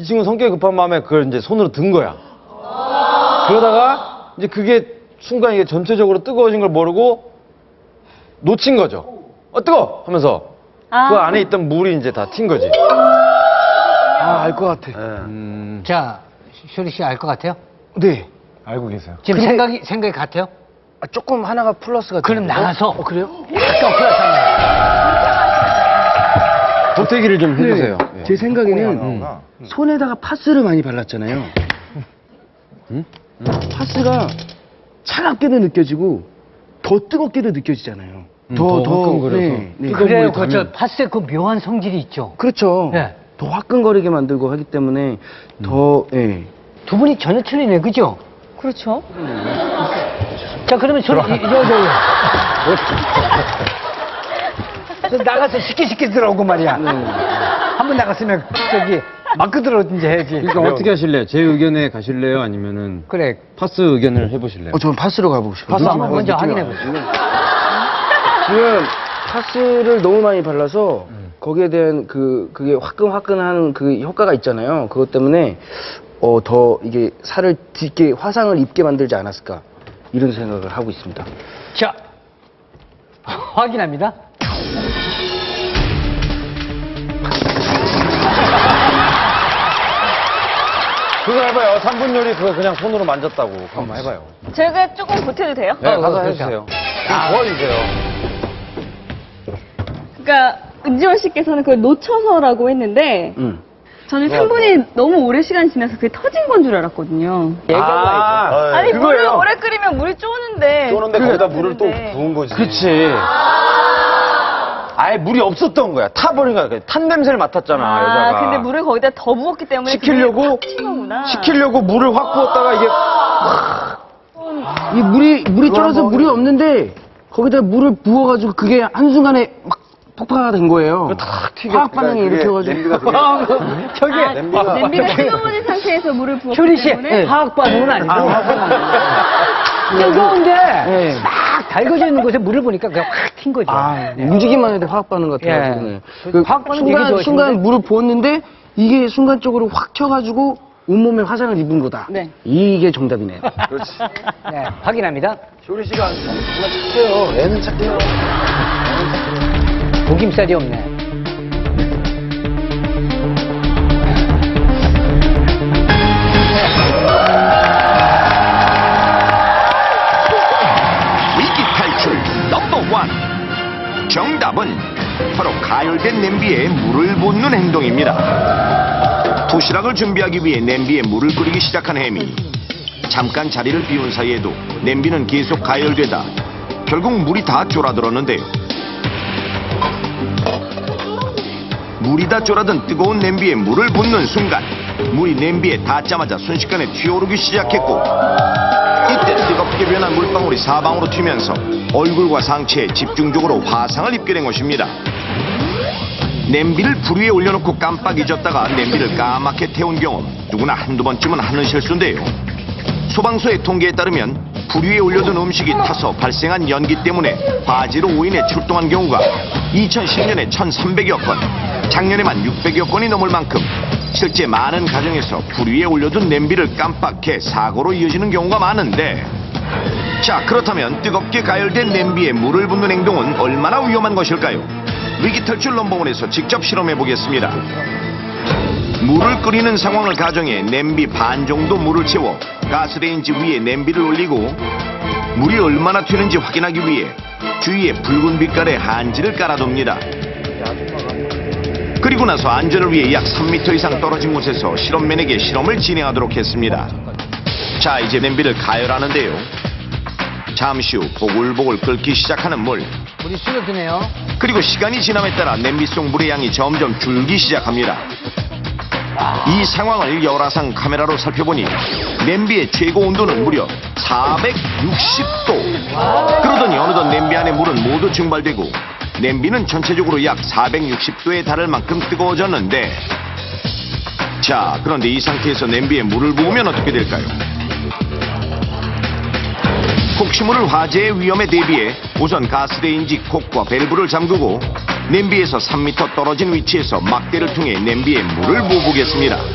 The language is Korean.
이 친구 성격이 급한 마음에 그걸 이제 손으로 든 거야. 그러다가 이제 그게 순간 이게 전체적으로 뜨거워진 걸 모르고 놓친 거죠. 뜨거워! 하면서 그 안에 있던 물이 이제 다 튄 거지. 알 것 같아. 자, 쇼리 씨 알 것 같아요? 네, 알고 계세요. 지금 생각이 같아요? 조금 하나가 플러스가 그럼 나가서. 그래요? 약간 플러스 하나. 도태기를 좀 해주세요. 예. 제 생각에는 손에다가 파스를 많이 발랐잖아요. 파스가 차갑게도 느껴지고 더 뜨겁게도 느껴지잖아요. 더 화끈거려서. 그래요. 저 파스의 그 묘한 성질이 있죠. 그렇죠. 네. 더 화끈거리게 만들고 하기 때문에 더, 예. 두 분이 전혀 틀리네, 그죠? 그렇죠. 자, 그러면 저 나가서 쉽게 들어오고 말이야. 한번 나갔으면 저기 마크 들어오든지 해야지. 그러니까 어떻게 하실래요? 제 의견에 가실래요? 아니면은 그래. 파스 의견을 해보실래요? 저는 파스로 가보고 싶어요. 파스 한번 먼저 확인해 보세요. 지금 파스를 너무 많이 발라서 거기에 대한 그게 화끈화끈한 그 효과가 있잖아요. 그것 때문에 더 이게 살을 짙게 화상을 입게 만들지 않았을까 이런 생각을 하고 있습니다. 자, 확인합니다. 그거 해봐요. 3분 요리 그거 그냥 손으로 만졌다고. 한번 해봐요. 제가 조금 보태도 돼요? 네, 가서 그렇죠. 해주세요. 도와주세요. 그러니까 은지원 씨께서는 그걸 놓쳐서라고 했는데 저는 3분이 너무 오래 시간이 지나서 그게 터진 건 줄 알았거든요. 아니 물을 그거예요. 오래 끓이면 물이 쪼는데 거기다 물을 또 부은 거지. 그치. 아예 물이 없었던 거야. 타버린 거야. 탄 냄새를 맡았잖아, 여자가. 근데 물을 거기다 더 부었기 때문에 식히려고 식히려고 물을 확 부었다가 이게 이 물이 쫄아서 물이 없는데 거기다 물을 부어가지고 그게 한순간에 막 폭파가 된 거예요. 탁 튀겨. 화학 반응이 일으켜가지고. 냄비가 뜨거운 상태에서 물을 부었기 쇼리 씨, 때문에 화학 반응은 아니고. 뜨거운데 딱 달궈져 있는 곳에 물을 보니까 그냥 확 튄 거죠. 움직이만 해도 화학 반응 같아가지고. 예. 그 화학 반응 되게 좋아하시는데? 순간 물을 부었는데 이게 순간적으로 확 튀어가지고 온몸에 화상을 입은 거다. 네. 이게 정답이네요. 그렇지. 네, 확인합니다. 조리 씨가 정말 착해요. 애는 착해요. 보김살이 없네. 위기 탈출 넘버 원. 정답은 바로 가열된 냄비에 물을 붓는 행동입니다. 도시락을 준비하기 위해 냄비에 물을 끓이기 시작한 해미. 잠깐 자리를 비운 사이에도 냄비는 계속 가열되다 결국 물이 다 쫄아들었는데요. 물이 다 쫄아든 뜨거운 냄비에 물을 붓는 순간 물이 냄비에 닿자마자 순식간에 튀어오르기 시작했고, 이때 뜨겁게 변한 물방울이 사방으로 튀면서 얼굴과 상체에 집중적으로 화상을 입게 된 것입니다. 냄비를 불 위에 올려놓고 깜빡 잊었다가 냄비를 까맣게 태운 경험 누구나 한두 번쯤은 하는 실수인데요. 소방서의 통계에 따르면 불 위에 올려둔 음식이 타서 발생한 연기 때문에 화재로 오인해 출동한 경우가 2010년에 1,300여 건, 작년에만 600여 건이 넘을 만큼 실제 많은 가정에서 불 위에 올려둔 냄비를 깜빡해 사고로 이어지는 경우가 많은데, 자, 그렇다면 뜨겁게 가열된 냄비에 물을 붓는 행동은 얼마나 위험한 것일까요? 위기탈출 넘버원에서 직접 실험해 보겠습니다. 물을 끓이는 상황을 가정해 냄비 반 정도 물을 채워 가스레인지 위에 냄비를 올리고 물이 얼마나 튀는지 확인하기 위해 주위에 붉은 빛깔의 한지를 깔아둡니다. 그리고 나서 안전을 위해 약 3m 이상 떨어진 곳에서 실험맨에게 실험을 진행하도록 했습니다. 자, 이제 냄비를 가열하는데요. 잠시 후 보글보글 끓기 시작하는 물. 물이 줄어드네요. 그리고 시간이 지남에 따라 냄비 속 물의 양이 점점 줄기 시작합니다. 이 상황을 열화상 카메라로 살펴보니 냄비의 최고 온도는 무려 460도. 그러더니 어느덧 냄비 안의 물은 모두 증발되고 냄비는 전체적으로 약 460도에 달할 만큼 뜨거워졌는데, 자, 그런데 이 상태에서 냄비에 물을 부으면 어떻게 될까요? 혹시 모를 화재의 위험에 대비해 우선 가스레인지 콕과 밸브를 잠그고 냄비에서 3m 떨어진 위치에서 막대를 통해 냄비에 물을 부어보겠습니다.